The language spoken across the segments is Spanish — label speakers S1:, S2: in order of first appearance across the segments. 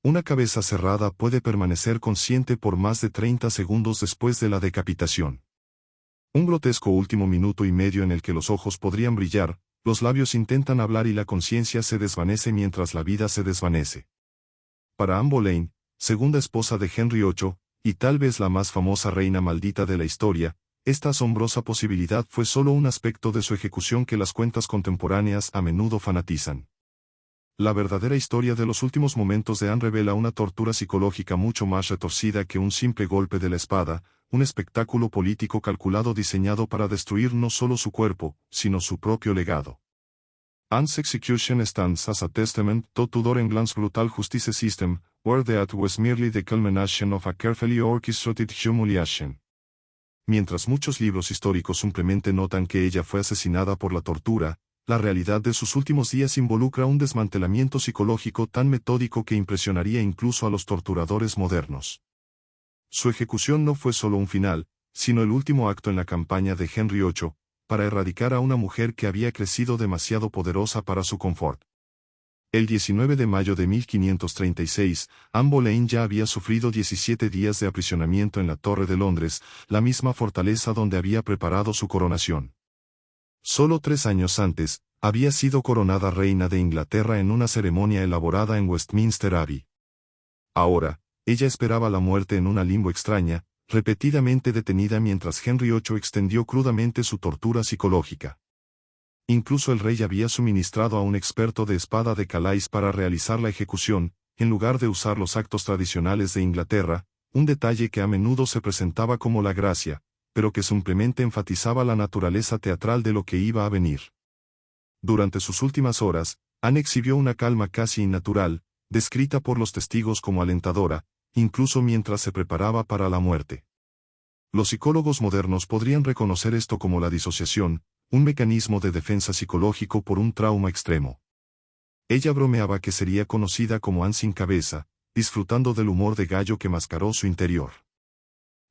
S1: Una cabeza cerrada puede permanecer consciente por más de 30 segundos después de la decapitación. Un grotesco último minuto y medio en el que los ojos podrían brillar, los labios intentan hablar y la conciencia se desvanece mientras la vida se desvanece. Para Anne Boleyn, segunda esposa de Henry VIII, y tal vez la más famosa reina maldita de la historia, esta asombrosa posibilidad fue solo un aspecto de su ejecución que las cuentas contemporáneas a menudo fanatizan. La verdadera historia de los últimos momentos de Anne revela una tortura psicológica mucho más retorcida que un simple golpe de la espada, un espectáculo político calculado diseñado para destruir no solo su cuerpo, sino su propio legado. Anne's execution stands as a testament to Tudor England's brutal justice system, where that was merely the culmination of a carefully orchestrated humiliation. Mientras muchos libros históricos simplemente notan que ella fue asesinada por la tortura, la realidad de sus últimos días involucra un desmantelamiento psicológico tan metódico que impresionaría incluso a los torturadores modernos. Su ejecución no fue solo un final, sino el último acto en la campaña de Henry VIII, para erradicar a una mujer que había crecido demasiado poderosa para su confort. El 19 de mayo de 1536, Anne Boleyn ya había sufrido 17 días de aprisionamiento en la Torre de Londres, la misma fortaleza donde había preparado su coronación. Solo 3 años antes, había sido coronada reina de Inglaterra en una ceremonia elaborada en Westminster Abbey. Ahora, ella esperaba la muerte en una limbo extraña, repetidamente detenida mientras Henry VIII extendió crudamente su tortura psicológica. Incluso el rey había suministrado a un experto de espada de Calais para realizar la ejecución, en lugar de usar los actos tradicionales de Inglaterra, un detalle que a menudo se presentaba como la gracia, pero que simplemente enfatizaba la naturaleza teatral de lo que iba a venir. Durante sus últimas horas, Anne exhibió una calma casi innatural, descrita por los testigos como alentadora, incluso mientras se preparaba para la muerte. Los psicólogos modernos podrían reconocer esto como la disociación, un mecanismo de defensa psicológico por un trauma extremo. Ella bromeaba que sería conocida como Anne sin cabeza, disfrutando del humor de gallo que mascaró su interior.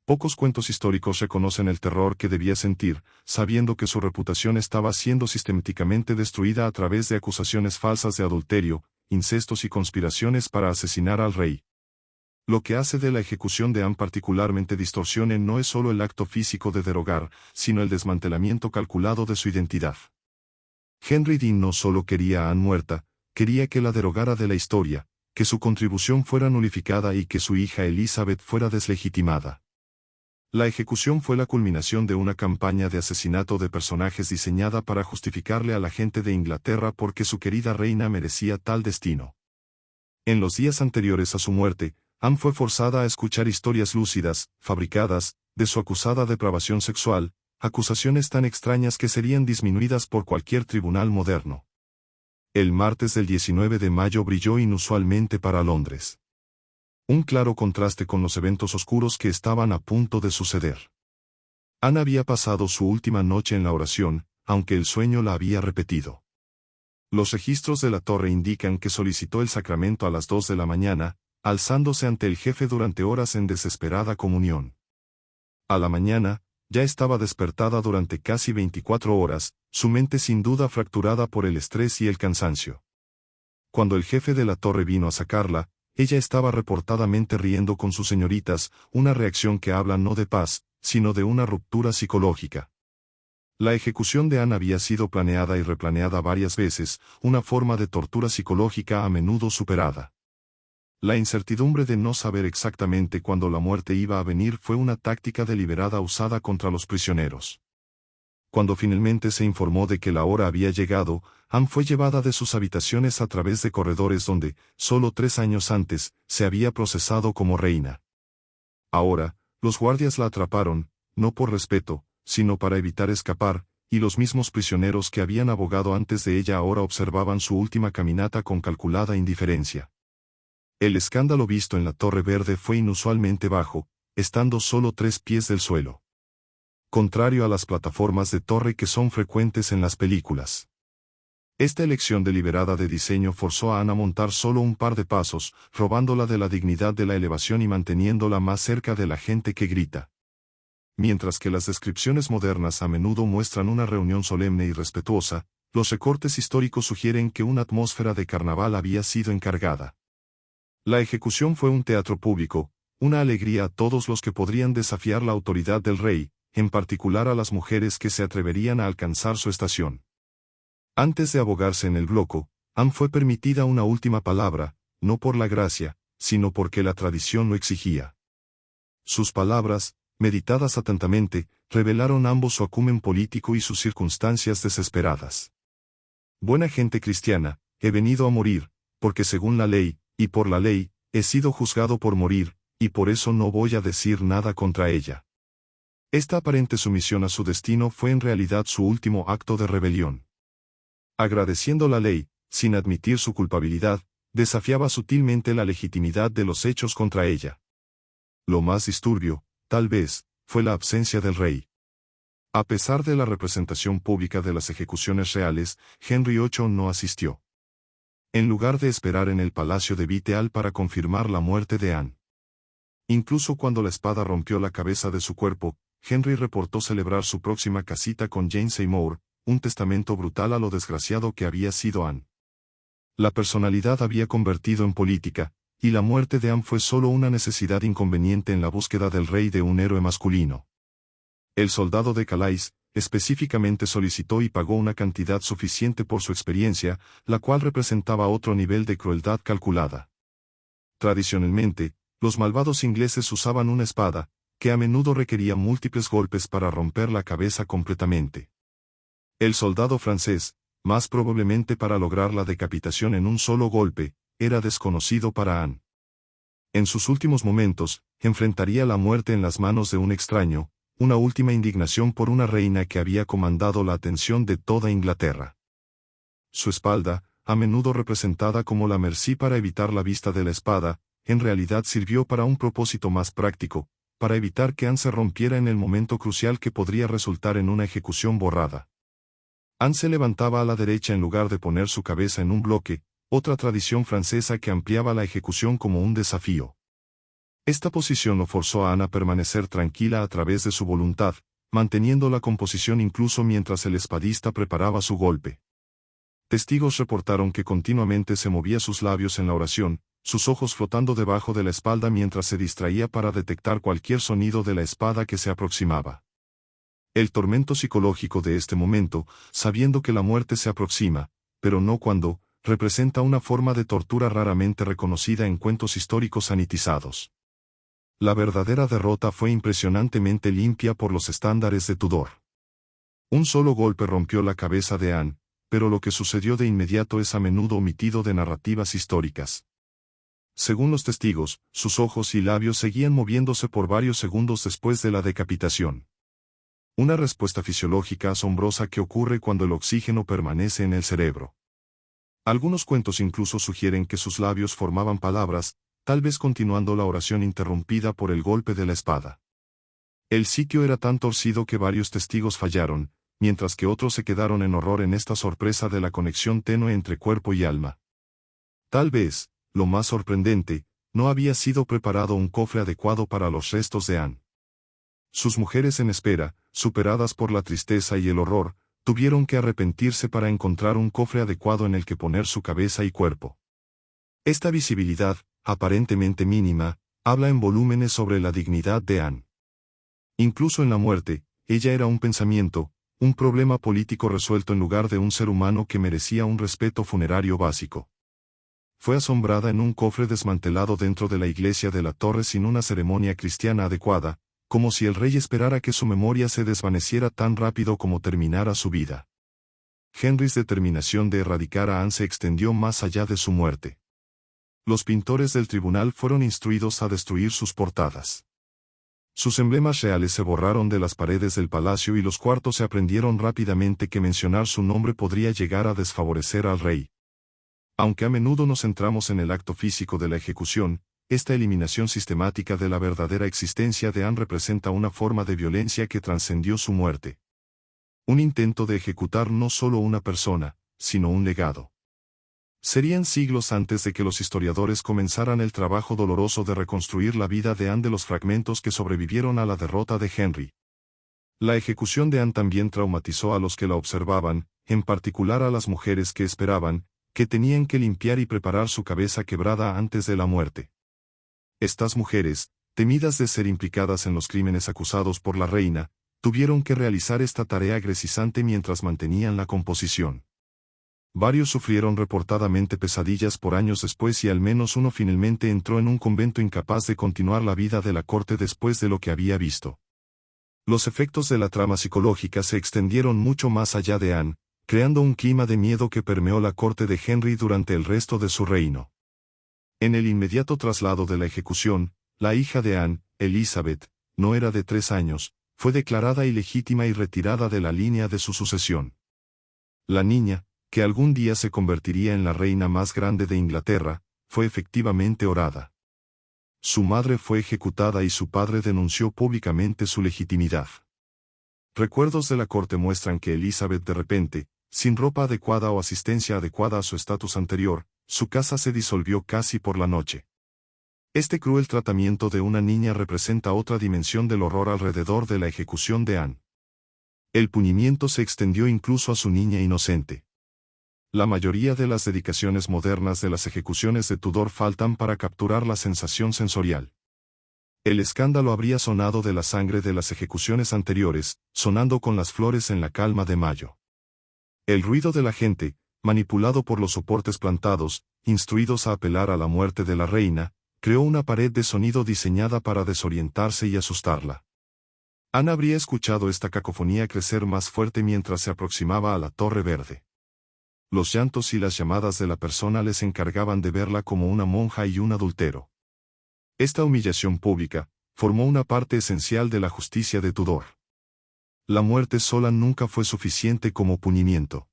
S1: Pocos cuentos históricos reconocen el terror que debía sentir, sabiendo que su reputación estaba siendo sistemáticamente destruida a través de acusaciones falsas de adulterio, incestos y conspiraciones para asesinar al rey. Lo que hace de la ejecución de Anne particularmente distorsione no es solo el acto físico de derogar, sino el desmantelamiento calculado de su identidad. Henry Dean no solo quería a Anne muerta, quería que la derogara de la historia, que su contribución fuera nulificada y que su hija Elizabeth fuera deslegitimada. La ejecución fue la culminación de una campaña de asesinato de personajes diseñada para justificarle a la gente de Inglaterra porque su querida reina merecía tal destino. En los días anteriores a su muerte, Anne fue forzada a escuchar historias lúcidas, fabricadas, de su acusada depravación sexual, acusaciones tan extrañas que serían disminuidas por cualquier tribunal moderno. El martes del 19 de mayo brilló inusualmente para Londres. Un claro contraste con los eventos oscuros que estaban a punto de suceder. Anne había pasado su última noche en la oración, aunque el sueño la había repetido. Los registros de la torre indican que solicitó el sacramento a las 2 de la mañana, alzándose ante el jefe durante horas en desesperada comunión. A la mañana, ya estaba despertada durante casi 24 horas, su mente sin duda fracturada por el estrés y el cansancio. Cuando el jefe de la torre vino a sacarla, ella estaba reportadamente riendo con sus señoritas, una reacción que habla no de paz, sino de una ruptura psicológica. La ejecución de Anne había sido planeada y replaneada varias veces, una forma de tortura psicológica a menudo superada. La incertidumbre de no saber exactamente cuándo la muerte iba a venir fue una táctica deliberada usada contra los prisioneros. Cuando finalmente se informó de que la hora había llegado, Anne fue llevada de sus habitaciones a través de corredores donde, solo 3 años antes, se había procesado como reina. Ahora, los guardias la atraparon, no por respeto, sino para evitar escapar, y los mismos prisioneros que habían abogado antes de ella ahora observaban su última caminata con calculada indiferencia. El escándalo visto en la Torre Verde fue inusualmente bajo, estando solo 3 pies del suelo. Contrario a las plataformas de torre que son frecuentes en las películas. Esta elección deliberada de diseño forzó a Anne a montar solo un par de pasos, robándola de la dignidad de la elevación y manteniéndola más cerca de la gente que grita. Mientras que las descripciones modernas a menudo muestran una reunión solemne y respetuosa, los recortes históricos sugieren que una atmósfera de carnaval había sido encargada. La ejecución fue un teatro público, una alegría a todos los que podrían desafiar la autoridad del rey, en particular a las mujeres que se atreverían a alcanzar su estación. Antes de abogarse en el bloco, Anne fue permitida una última palabra, no por la gracia, sino porque la tradición lo exigía. Sus palabras, meditadas atentamente, revelaron ambos su acumen político y sus circunstancias desesperadas. Buena gente cristiana, he venido a morir, porque según la ley, y por la ley, he sido juzgado por morir, y por eso no voy a decir nada contra ella. Esta aparente sumisión a su destino fue en realidad su último acto de rebelión. Agradeciendo la ley, sin admitir su culpabilidad, desafiaba sutilmente la legitimidad de los hechos contra ella. Lo más disturbio, tal vez, fue la ausencia del rey. A pesar de la representación pública de las ejecuciones reales, Henry VIII no asistió. En lugar de esperar en el palacio de Whitehall para confirmar la muerte de Anne. Incluso cuando la espada rompió la cabeza de su cuerpo, Henry reportó celebrar su próxima casita con Jane Seymour, un testamento brutal a lo desgraciado que había sido Anne. La personalidad había convertido en política, y la muerte de Anne fue solo una necesidad inconveniente en la búsqueda del rey de un héroe masculino. El soldado de Calais, específicamente solicitó y pagó una cantidad suficiente por su experiencia, la cual representaba otro nivel de crueldad calculada. Tradicionalmente, los malvados ingleses usaban una espada, que a menudo requería múltiples golpes para romper la cabeza completamente. El soldado francés, más probablemente para lograr la decapitación en un solo golpe, era desconocido para Anne. En sus últimos momentos, enfrentaría la muerte en las manos de un extraño, una última indignación por una reina que había comandado la atención de toda Inglaterra. Su espalda, a menudo representada como la mercy para evitar la vista de la espada, en realidad sirvió para un propósito más práctico, para evitar que Anne se rompiera en el momento crucial que podría resultar en una ejecución borrada. Anne se levantaba a la derecha en lugar de poner su cabeza en un bloque, otra tradición francesa que ampliaba la ejecución como un desafío. Esta posición lo forzó a Anne a permanecer tranquila a través de su voluntad, manteniendo la composición incluso mientras el espadista preparaba su golpe. Testigos reportaron que continuamente se movía sus labios en la oración, sus ojos flotando debajo de la espalda mientras se distraía para detectar cualquier sonido de la espada que se aproximaba. El tormento psicológico de este momento, sabiendo que la muerte se aproxima, pero no cuando, representa una forma de tortura raramente reconocida en cuentos históricos sanitizados. La verdadera derrota fue impresionantemente limpia por los estándares de Tudor. Un solo golpe rompió la cabeza de Anne, pero lo que sucedió de inmediato es a menudo omitido de narrativas históricas. Según los testigos, sus ojos y labios seguían moviéndose por varios segundos después de la decapitación. Una respuesta fisiológica asombrosa que ocurre cuando el oxígeno permanece en el cerebro. Algunos cuentos incluso sugieren que sus labios formaban palabras, tal vez continuando la oración interrumpida por el golpe de la espada. El sitio era tan torcido que varios testigos fallaron, mientras que otros se quedaron en horror en esta sorpresa de la conexión tenue entre cuerpo y alma. Tal vez, lo más sorprendente, no había sido preparado un cofre adecuado para los restos de Anne. Sus mujeres en espera, superadas por la tristeza y el horror, tuvieron que arrepentirse para encontrar un cofre adecuado en el que poner su cabeza y cuerpo. Esta visibilidad, aparentemente mínima, habla en volúmenes sobre la dignidad de Anne. Incluso en la muerte, ella era un pensamiento, un problema político resuelto en lugar de un ser humano que merecía un respeto funerario básico. Fue asombrada en un cofre desmantelado dentro de la iglesia de la torre sin una ceremonia cristiana adecuada, como si el rey esperara que su memoria se desvaneciera tan rápido como terminara su vida. Henry's determinación de erradicar a Anne se extendió más allá de su muerte. Los pintores del tribunal fueron instruidos a destruir sus portadas. Sus emblemas reales se borraron de las paredes del palacio y los cuartos se aprendieron rápidamente que mencionar su nombre podría llegar a desfavorecer al rey. Aunque a menudo nos centramos en el acto físico de la ejecución, esta eliminación sistemática de la verdadera existencia de Anne representa una forma de violencia que trascendió su muerte. Un intento de ejecutar no solo una persona, sino un legado. Serían siglos antes de que los historiadores comenzaran el trabajo doloroso de reconstruir la vida de Anne de los fragmentos que sobrevivieron a la derrota de Henry. La ejecución de Anne también traumatizó a los que la observaban, en particular a las mujeres que esperaban, que tenían que limpiar y preparar su cabeza quebrada antes de la muerte. Estas mujeres, temidas de ser implicadas en los crímenes acusados por la reina, tuvieron que realizar esta tarea agresizante mientras mantenían la composición. Varios sufrieron reportadamente pesadillas por años después y al menos uno finalmente entró en un convento incapaz de continuar la vida de la corte después de lo que había visto. Los efectos de la trama psicológica se extendieron mucho más allá de Anne, creando un clima de miedo que permeó la corte de Henry durante el resto de su reino. En el inmediato traslado de la ejecución, la hija de Anne, Elizabeth, no era de 3 años, fue declarada ilegítima y retirada de la línea de su sucesión. La niña, que algún día se convertiría en la reina más grande de Inglaterra, fue efectivamente orada. Su madre fue ejecutada y su padre denunció públicamente su legitimidad. Recuerdos de la corte muestran que Elizabeth de repente, sin ropa adecuada o asistencia adecuada a su estatus anterior, su casa se disolvió casi por la noche. Este cruel tratamiento de una niña representa otra dimensión del horror alrededor de la ejecución de Anne. El punimiento se extendió incluso a su niña inocente. La mayoría de las dedicaciones modernas de las ejecuciones de Tudor faltan para capturar la sensación sensorial. El escándalo habría sonado de la sangre de las ejecuciones anteriores, sonando con las flores en la calma de mayo. El ruido de la gente, manipulado por los soportes plantados, instruidos a apelar a la muerte de la reina, creó una pared de sonido diseñada para desorientarse y asustarla. Anne habría escuchado esta cacofonía crecer más fuerte mientras se aproximaba a la Torre Verde. Los llantos y las llamadas de la persona les encargaban de verla como una monja y un adúltero. Esta humillación pública formó una parte esencial de la justicia de Tudor. La muerte sola nunca fue suficiente como punimiento.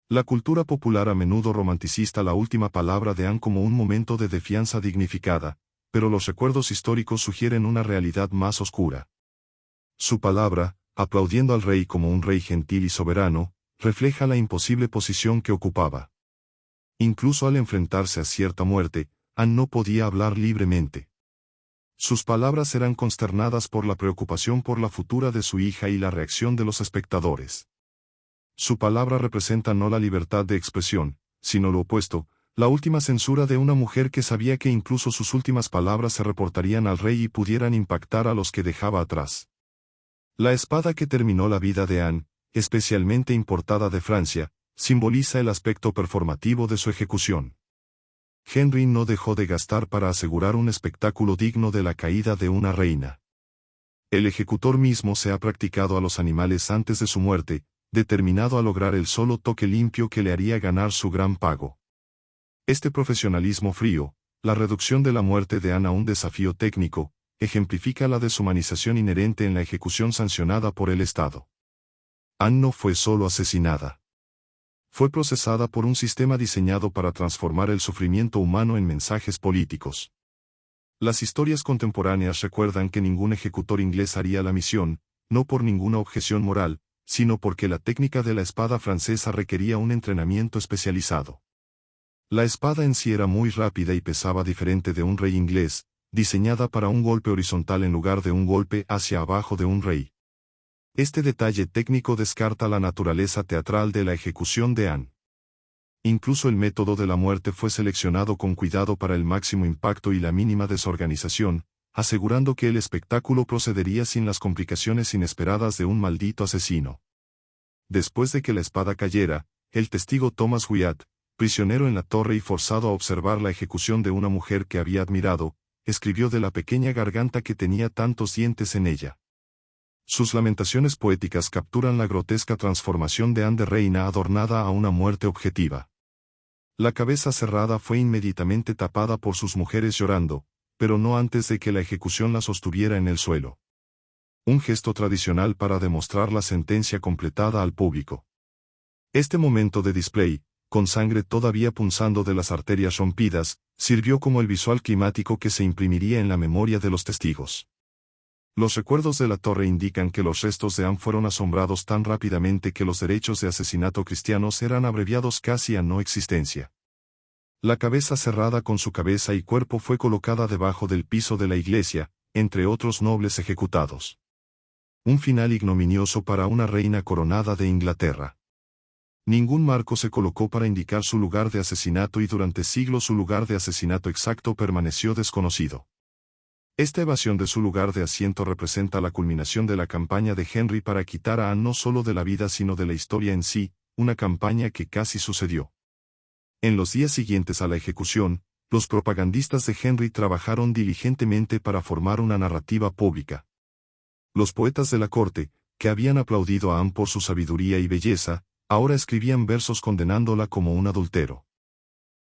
S1: La cultura popular a menudo romanticista la última palabra de Anne como un momento de defianza dignificada, pero los recuerdos históricos sugieren una realidad más oscura. Su palabra, aplaudiendo al rey como un rey gentil y soberano, refleja la imposible posición que ocupaba. Incluso al enfrentarse a cierta muerte, Anne no podía hablar libremente. Sus palabras eran consternadas por la preocupación por la futura de su hija y la reacción de los espectadores. Su palabra representa no la libertad de expresión, sino lo opuesto, la última censura de una mujer que sabía que incluso sus últimas palabras se reportarían al rey y pudieran impactar a los que dejaba atrás. La espada que terminó la vida de Anne, especialmente importada de Francia, simboliza el aspecto performativo de su ejecución. Henry no dejó de gastar para asegurar un espectáculo digno de la caída de una reina. El ejecutor mismo se ha practicado a los animales antes de su muerte, determinado a lograr el solo toque limpio que le haría ganar su gran pago. Este profesionalismo frío, la reducción de la muerte de Anne a un desafío técnico, ejemplifica la deshumanización inherente en la ejecución sancionada por el Estado. Anne no fue solo asesinada. Fue procesada por un sistema diseñado para transformar el sufrimiento humano en mensajes políticos. Las historias contemporáneas recuerdan que ningún ejecutor inglés haría la misión, no por ninguna objeción moral, sino porque la técnica de la espada francesa requería un entrenamiento especializado. La espada en sí era muy rápida y pesaba diferente de un rey inglés, diseñada para un golpe horizontal en lugar de un golpe hacia abajo de un rey. Este detalle técnico descarta la naturaleza teatral de la ejecución de Anne. Incluso el método de la muerte fue seleccionado con cuidado para el máximo impacto y la mínima desorganización, asegurando que el espectáculo procedería sin las complicaciones inesperadas de un maldito asesino. Después de que la espada cayera, el testigo Thomas Wyatt, prisionero en la torre y forzado a observar la ejecución de una mujer que había admirado, escribió de la pequeña garganta que tenía tantos dientes en ella. Sus lamentaciones poéticas capturan la grotesca transformación de Anne de reina adornada a una muerte objetiva. La cabeza cerrada fue inmediatamente tapada por sus mujeres llorando, pero no antes de que la ejecución la sostuviera en el suelo. Un gesto tradicional para demostrar la sentencia completada al público. Este momento de display, con sangre todavía punzando de las arterias rompidas, sirvió como el visual climático que se imprimiría en la memoria de los testigos. Los recuerdos de la torre indican que los restos de Anne fueron asombrados tan rápidamente que los derechos de asesinato cristianos eran abreviados casi a no existencia. La cabeza cerrada con su cabeza y cuerpo fue colocada debajo del piso de la iglesia, entre otros nobles ejecutados. Un final ignominioso para una reina coronada de Inglaterra. Ningún marco se colocó para indicar su lugar de asesinato y durante siglos su lugar de asesinato exacto permaneció desconocido. Esta evasión de su lugar de asiento representa la culminación de la campaña de Henry para quitar a Anne no solo de la vida sino de la historia en sí, una campaña que casi sucedió. En los días siguientes a la ejecución, los propagandistas de Henry trabajaron diligentemente para formar una narrativa pública. Los poetas de la corte, que habían aplaudido a Anne por su sabiduría y belleza, ahora escribían versos condenándola como un adúltero.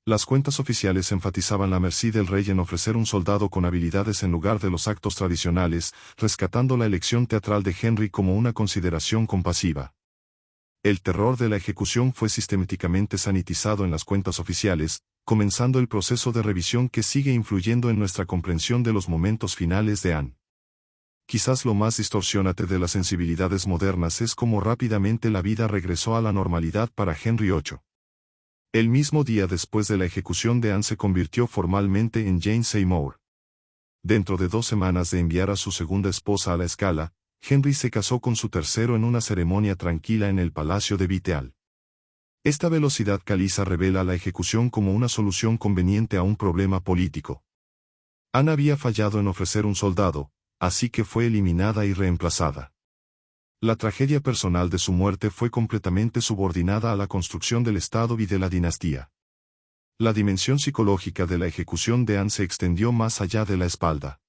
S1: Las cuentas oficiales enfatizaban la merced del rey en ofrecer un soldado con habilidades en lugar de los actos tradicionales, rescatando la elección teatral de Henry como una consideración compasiva. El terror de la ejecución fue sistemáticamente sanitizado en las cuentas oficiales, comenzando el proceso de revisión que sigue influyendo en nuestra comprensión de los momentos finales de Anne. Quizás lo más distorsionante de las sensibilidades modernas es cómo rápidamente la vida regresó a la normalidad para Henry VIII. El mismo día después de la ejecución de Anne se convirtió formalmente en Jane Seymour. Dentro de 2 semanas de enviar a su segunda esposa a la Scala, Henry se casó con su tercero en una ceremonia tranquila en el Palacio de Viteal. Esta velocidad caliza revela la ejecución como una solución conveniente a un problema político. Anne había fallado en ofrecer un soldado, así que fue eliminada y reemplazada. La tragedia personal de su muerte fue completamente subordinada a la construcción del Estado y de la dinastía. La dimensión psicológica de la ejecución de Anne se extendió más allá de la espalda.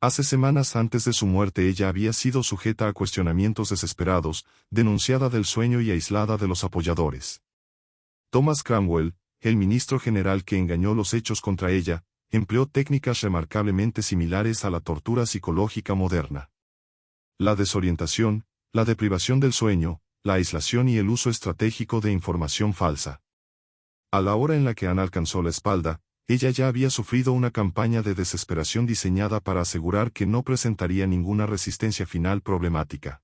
S1: Hace semanas antes de su muerte ella había sido sujeta a cuestionamientos desesperados, denunciada del sueño y aislada de los apoyadores. Thomas Cromwell, el ministro general que engañó los hechos contra ella, empleó técnicas remarcablemente similares a la tortura psicológica moderna. La desorientación, la deprivación del sueño, la aislación y el uso estratégico de información falsa. A la hora en la que Anne alcanzó la espalda, ella ya había sufrido una campaña de desesperación diseñada para asegurar que no presentaría ninguna resistencia final problemática.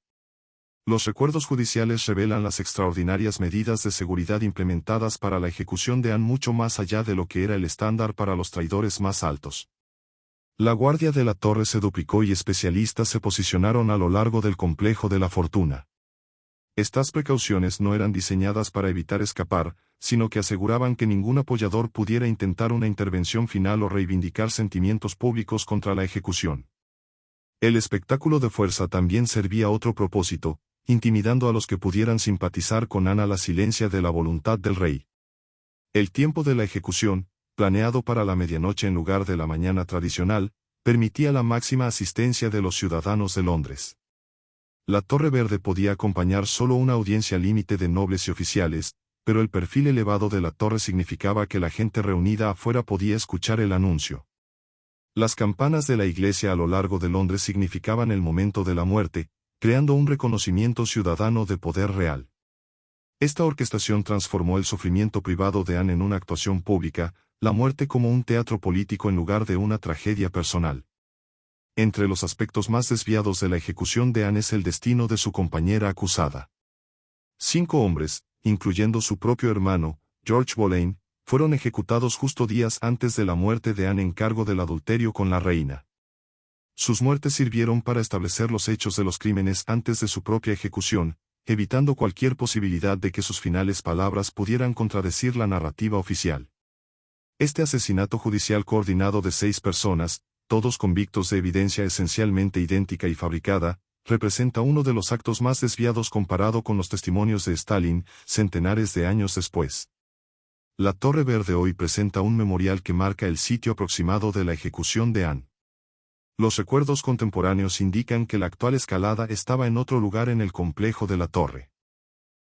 S1: Los recuerdos judiciales revelan las extraordinarias medidas de seguridad implementadas para la ejecución de Anne mucho más allá de lo que era el estándar para los traidores más altos. La guardia de la torre se duplicó y especialistas se posicionaron a lo largo del complejo de la fortuna. Estas precauciones no eran diseñadas para evitar escapar, sino que aseguraban que ningún apoyador pudiera intentar una intervención final o reivindicar sentimientos públicos contra la ejecución. El espectáculo de fuerza también servía a otro propósito, intimidando a los que pudieran simpatizar con Anne a la silencia de la voluntad del rey. El tiempo de la ejecución, planeado para la medianoche en lugar de la mañana tradicional, permitía la máxima asistencia de los ciudadanos de Londres. La Torre Verde podía acompañar solo una audiencia límite de nobles y oficiales, pero el perfil elevado de la torre significaba que la gente reunida afuera podía escuchar el anuncio. Las campanas de la iglesia a lo largo de Londres significaban el momento de la muerte, creando un reconocimiento ciudadano de poder real. Esta orquestación transformó el sufrimiento privado de Anne en una actuación pública, la muerte como un teatro político en lugar de una tragedia personal. Entre los aspectos más desviados de la ejecución de Anne es el destino de su compañera acusada. 5 hombres, incluyendo su propio hermano, George Boleyn, fueron ejecutados justo días antes de la muerte de Anne en cargo del adulterio con la reina. Sus muertes sirvieron para establecer los hechos de los crímenes antes de su propia ejecución, evitando cualquier posibilidad de que sus finales palabras pudieran contradecir la narrativa oficial. Este asesinato judicial coordinado de 6 personas, todos convictos de evidencia esencialmente idéntica y fabricada, representa uno de los actos más desviados comparado con los testimonios de Stalin, centenares de años después. La Torre Verde hoy presenta un memorial que marca el sitio aproximado de la ejecución de Anne. Los recuerdos contemporáneos indican que la actual escalada estaba en otro lugar en el complejo de la torre.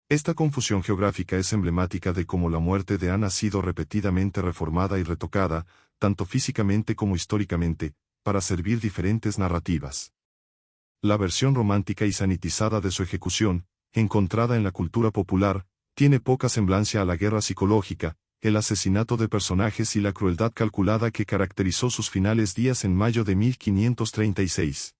S1: Esta confusión geográfica es emblemática de cómo la muerte de Anne ha sido repetidamente reformada y retocada, tanto físicamente como históricamente, para servir diferentes narrativas. La versión romántica y sanitizada de su ejecución, encontrada en la cultura popular, tiene poca semblanza a la guerra psicológica, el asesinato de personajes y la crueldad calculada que caracterizó sus finales días en mayo de 1536.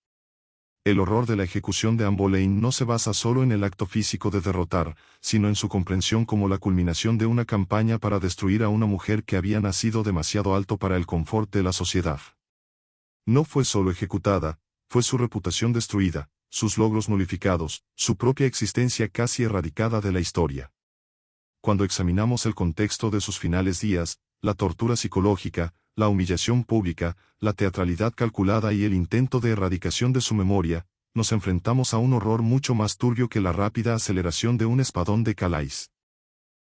S1: El horror de la ejecución de Anne Boleyn no se basa solo en el acto físico de derrotar, sino en su comprensión como la culminación de una campaña para destruir a una mujer que había nacido demasiado alto para el confort de la sociedad. No fue solo ejecutada, fue su reputación destruida, sus logros nulificados, su propia existencia casi erradicada de la historia. cuando examinamos el contexto de sus finales días, la tortura psicológica, la humillación pública, la teatralidad calculada y el intento de erradicación de su memoria, nos enfrentamos a un horror mucho más turbio que la rápida aceleración de un espadón de Calais.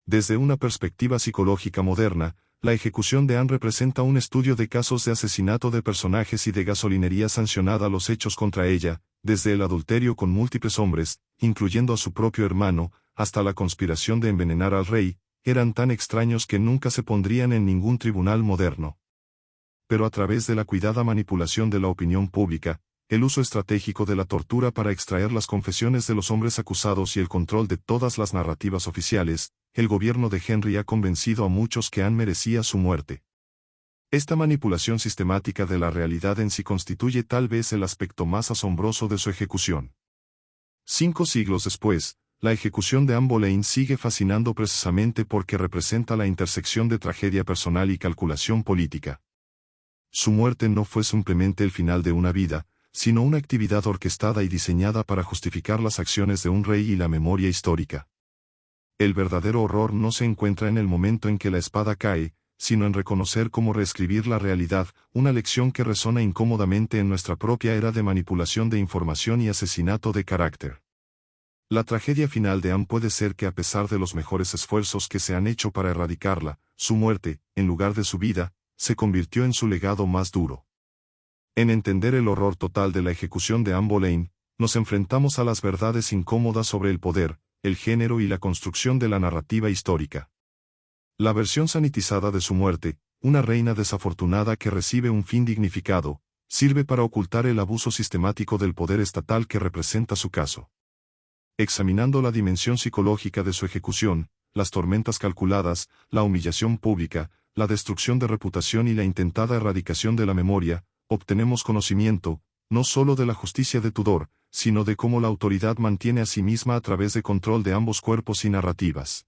S1: Desde una perspectiva psicológica moderna, la ejecución de Anne representa un estudio de casos de asesinato de personajes y de gasolinería sancionada. Los hechos contra ella, desde el adulterio con múltiples hombres, incluyendo a su propio hermano, hasta la conspiración de envenenar al rey, eran tan extraños que nunca se pondrían en ningún tribunal moderno. Pero a través de la cuidada manipulación de la opinión pública, el uso estratégico de la tortura para extraer las confesiones de los hombres acusados y el control de todas las narrativas oficiales, el gobierno de Henry ha convencido a muchos que Anne merecía su muerte. Esta manipulación sistemática de la realidad en sí constituye tal vez el aspecto más asombroso de su ejecución. 5 siglos después, la ejecución de Anne Boleyn sigue fascinando precisamente porque representa la intersección de tragedia personal y calculación política. Su muerte no fue simplemente el final de una vida, sino una actividad orquestada y diseñada para justificar las acciones de un rey y la memoria histórica. El verdadero horror no se encuentra en el momento en que la espada cae, sino en reconocer cómo reescribir la realidad, una lección que resona incómodamente en nuestra propia era de manipulación de información y asesinato de carácter. La tragedia final de Anne puede ser que a pesar de los mejores esfuerzos que se han hecho para erradicarla, su muerte, en lugar de su vida, se convirtió en su legado más duro. En entender el horror total de la ejecución de Anne Boleyn, nos enfrentamos a las verdades incómodas sobre el poder, el género y la construcción de la narrativa histórica. La versión sanitizada de su muerte, una reina desafortunada que recibe un fin dignificado, sirve para ocultar el abuso sistemático del poder estatal que representa su caso. Examinando la dimensión psicológica de su ejecución, las tormentas calculadas, la humillación pública, la destrucción de reputación y la intentada erradicación de la memoria, obtenemos conocimiento, no solo de la justicia de Tudor, sino de cómo la autoridad mantiene a sí misma a través de control de ambos cuerpos y narrativas.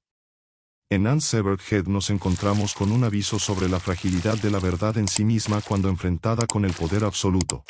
S1: En Anne's Severed Head nos encontramos con un aviso sobre la fragilidad de la verdad en sí misma cuando enfrentada con el poder absoluto.